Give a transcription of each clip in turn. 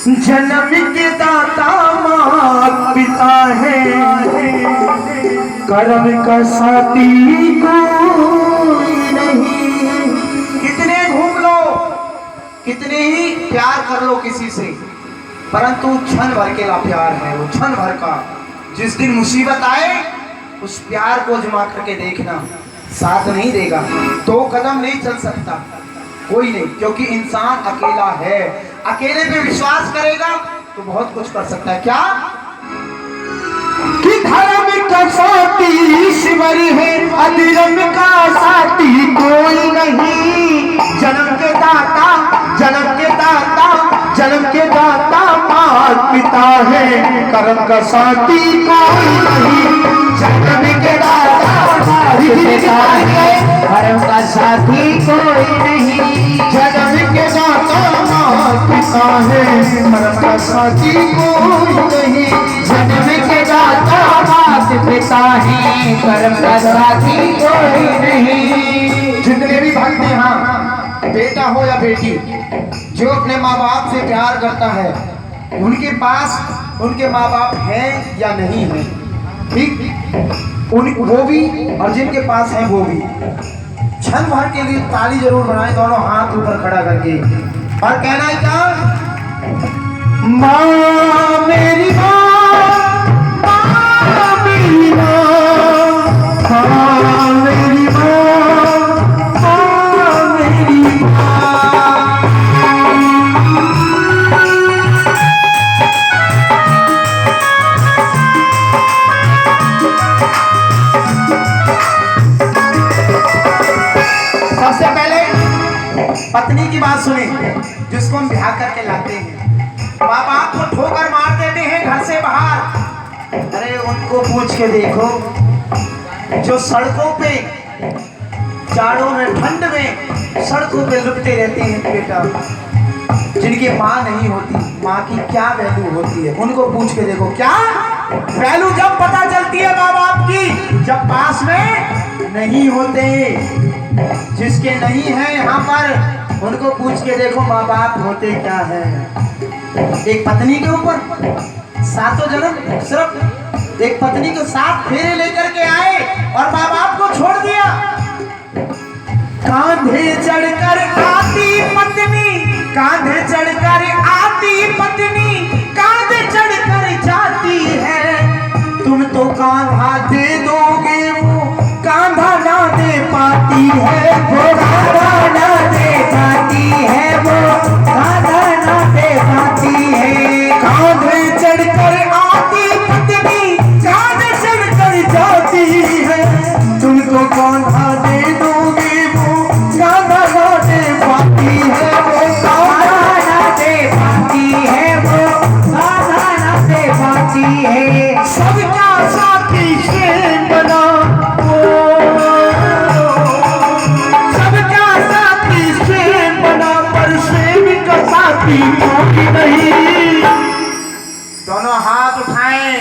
जन्म के दाता माँ पिता है, कर्म का साथी कोई नहीं। कितने घूम लो, कितने ही प्यार कर लो किसी से, परंतु क्षण भर के ला प्यार है, वो क्षण भर का। जिस दिन मुसीबत आए उस प्यार को जमा करके देखना, साथ नहीं देगा, 2 कदम नहीं चल सकता कोई नहीं, क्योंकि इंसान अकेला है। अकेले पे विश्वास करेगा तो बहुत कुछ कर सकता है। क्या कि धर्म का साथी ईश्वर है, अधर्म का साथी कोई नहीं। जन्म के दाता, जन्म के दाता, जन्म के दाता माता पिता है, कर्म का साथी कोई नहीं। जन्म के दाता पिता है, कर्म का साथी कोई नहीं। जन्म के दाता माता पिता है, कर्म का साथी कोई नहीं। जन्म के दाता माता पिता है, कर्म का साथी कोई नहीं। जितने भी भाई थे, हाँ, बेटा हो या बेटी, जो अपने माँ बाप से प्यार करता है, उनके पास उनके माँ बाप हैं या नहीं है, ठीक, वो भी और जिनके पास है वो भी, क्षण भर के लिए ताली जरूर बनाए, दोनों हाथ ऊपर खड़ा करके, और कहना है क्या, माँ मेरी माँ, माँ मेरी माँ, माँ मेरी माँ, माँ मेरी माँ। सबसे पहले पत्नी की बात सुने, जिसको हम ब्याह करके लाते हैं। माँ बाप को ठोकर मार देते हैं घर से बाहर, अरे उनको पूछ के देखो, जो सड़कों पे जाड़ों में ठंड में सड़कों पे लुटते रहते हैं बेटा, जिनकी माँ नहीं होती, माँ की क्या वैल्यू होती है, उनको पूछ के देखो। क्या वैल्यू जब पता चलती है माँ बाप की, जब पास में नहीं होते। जिसके नहीं है यहाँ पर, उनको पूछ के देखो माँ बाप होते क्या है। एक पत्नी के ऊपर 7 जन्म, सिर्फ एक पत्नी को 7 फेरे लेकर के आए और माँ बाप को छोड़ दिया। कांधे चढ़कर आती पत्नी, कांधे चढ़कर आती पत्नी, कांधे चढ़कर जाती है। तुम तो कांधा दे दोगे, वो कांधा ना दे पाती है, वो कांधा ना दे पाती है, वो कांधा ना दे पाती है। कांधे चढ़कर आती पत्नी, कांधे चढ़कर जाती है। तुम तो कांधा दे दोगे, वो कांधा ना दे पाती है, वो कांधा ना दे पाती है, वो कांधा ना दे पाती है। सबका साथी से बना, सबका साथी से बना, पर प्रेम का साथी कोई नहीं। दोनों हाथ उठाएं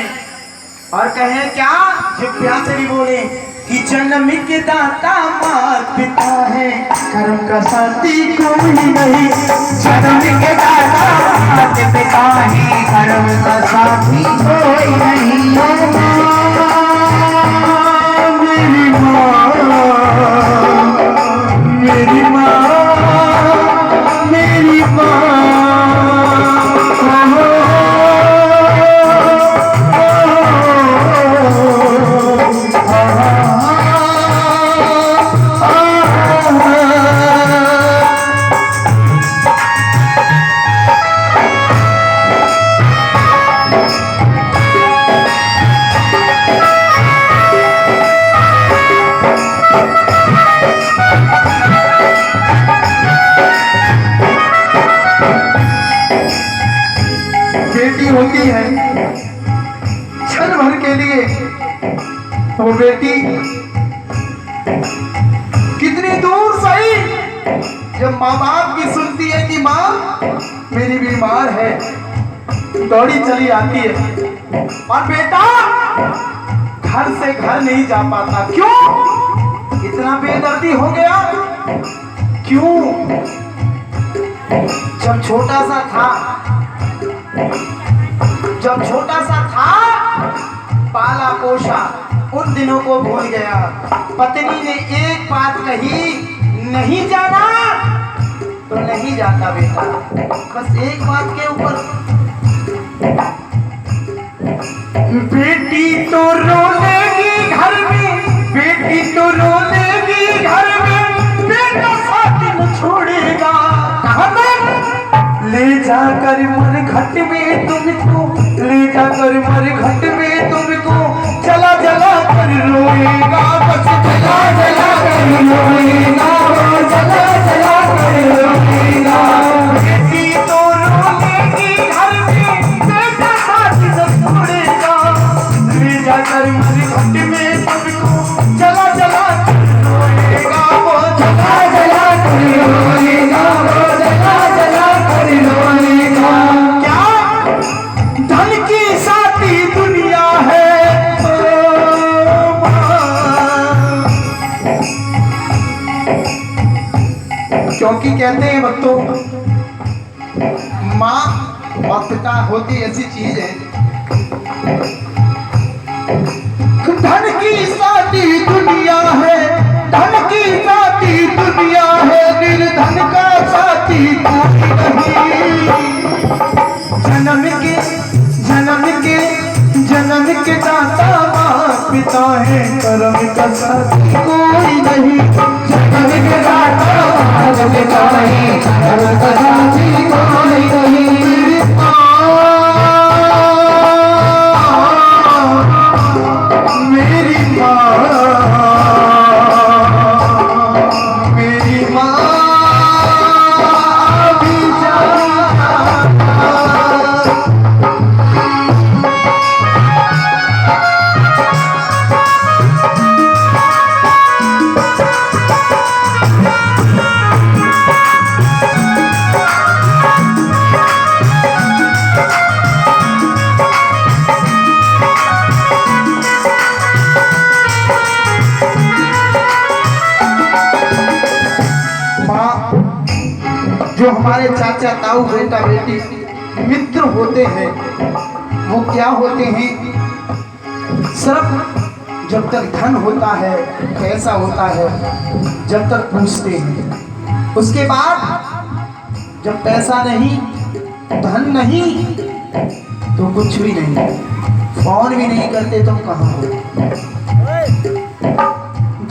और कहें क्या, जब प्यार से भी बोले कि जन्म के दाता माता पिता है, कर्म का साथी कोई नहीं। जन्म के दाता माता पिता है, कर्म का साथी कोई नहीं। मेरी माँ, मेरी माँ, मेरी माँ, बेटी होती है क्षण भर के लिए, वो बेटी कितनी दूर सही, जब माँ बाप की सुनती है कि माँ मेरी बीमार है, दौड़ी चली आती है। और बेटा घर से घर नहीं जा पाता, क्यों? इतना बेदर्दी हो गया, क्यों? जब छोटा सा था जब छोटा सा था पाला पोषा, उन दिनों को भूल गया। पत्नी ने एक बात कही, नहीं जाना तो नहीं जाता बेटा, बस एक बात के ऊपर। बेटी तो रोनेगी घर में, बेटी तो रोनेगी घर में, बेटा साथ न छोड़ेगा। कहाँ पे? ले जाकर मरघट में तुमको, ले जाकर मरघट में तुमको जला जला कर रोएगा, बस जला जला कर रोएगा, जला जला कर रोएगा। बेटी तो रोनेगी घर में, बेटा साथ न छोड़ेगा, ले जाकर मरघट में तुमको जला जला कर रोएगा, वो जला जला कर रोएगा, वो जला जला कर रोएगा। क्या धन की साथी दुनिया है क्योंकि कहते हैं भक्तों, माँ वक्त का होती ऐसी चीज है। धन की साथी दुनिया है, धन की साथी दुनिया है, निर्धन का साथी कोई नहीं। जन्म के जन्म के जन्म के दाता माँ पिता है, कर्म का साथी कोई नहीं। जन्म के दाता माँ पिता है, कर्म का साथी कोई नहीं। मेरी माँ, मेरी माँ भी जो हमारे चाचा ताऊ बेटा बेटी मित्र होते हैं, वो क्या होते हैं? सिर्फ जब तक धन होता है, पैसा होता है, जब तक पूछते हैं। उसके बाद जब पैसा नहीं, धन नहीं, तो कुछ भी नहीं, फोन भी नहीं करते तो कहाँ हो।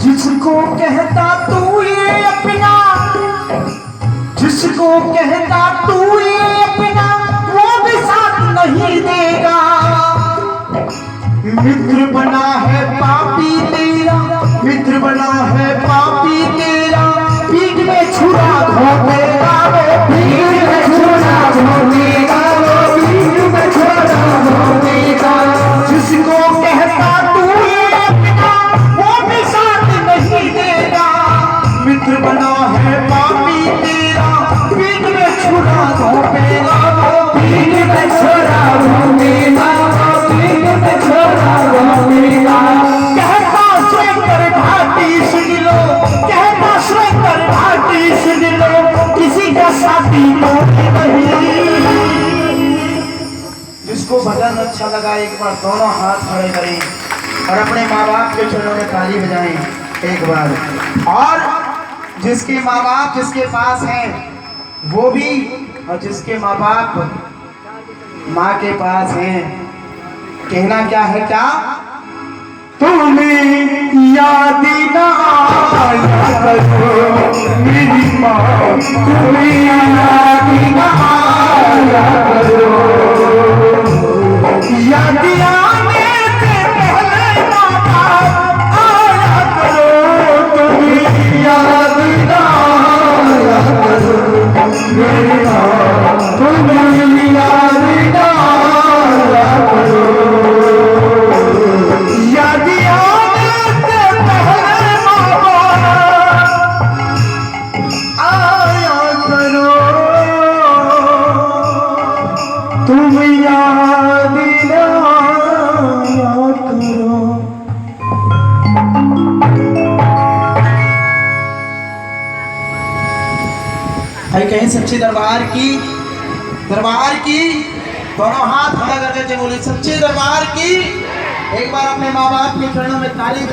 जिसको कहता तू ये अपना, जिसको कहता तू ये अपना, वो भी साथ नहीं देगा। मित्र बना है पापी तेरा, मित्र बना है पापी तेरा, पीठ में छुरा घोंपेगा, वो पीठ में छुरा घोंपेगा, वो पीठ में छुरा घोंपेगा। जिसको कहता तू ये अपना, वो भी साथ नहीं देगा। मित्र बना है पापी तेरा, पीठ में छुरा घोंपेगा, वो पीठ में छुरा घोंपेगा, वो पीठ में छुरा घोंपेगा। कहता स्वयं भाटी सुन लो, कहता स्वयं भाटी सुन लो, किसी का साथी कोई नहीं। जिसको भजन अच्छा लगा एक बार दोनों हाथ खड़े करें और अपने माँ बाप के चरणों में ताली बजाएं एक बार। और जिसके माँ बाप जिसके पास हैं वो भी, और जिसके माँ बाप माँ के पास हैं, कहना क्या है? क्या तुम्हें याद ना आया करो मेरी माँ, तुम्हें याद ना आया करो, याद आने से पहले माँ बाप आया करो, तुम्हें याद ना आया करो मेरी माँ, तुम्हें याद ना आया करो, याद आने से पहले माँ बाप आया करो, तुम याद ना आया करो। भाई कहीं सच्चे दरबार की दोनों हाथ खड़ा करके बोले सच्चे दरबार की। एक बार अपने माँ बाप के चरणों में ताली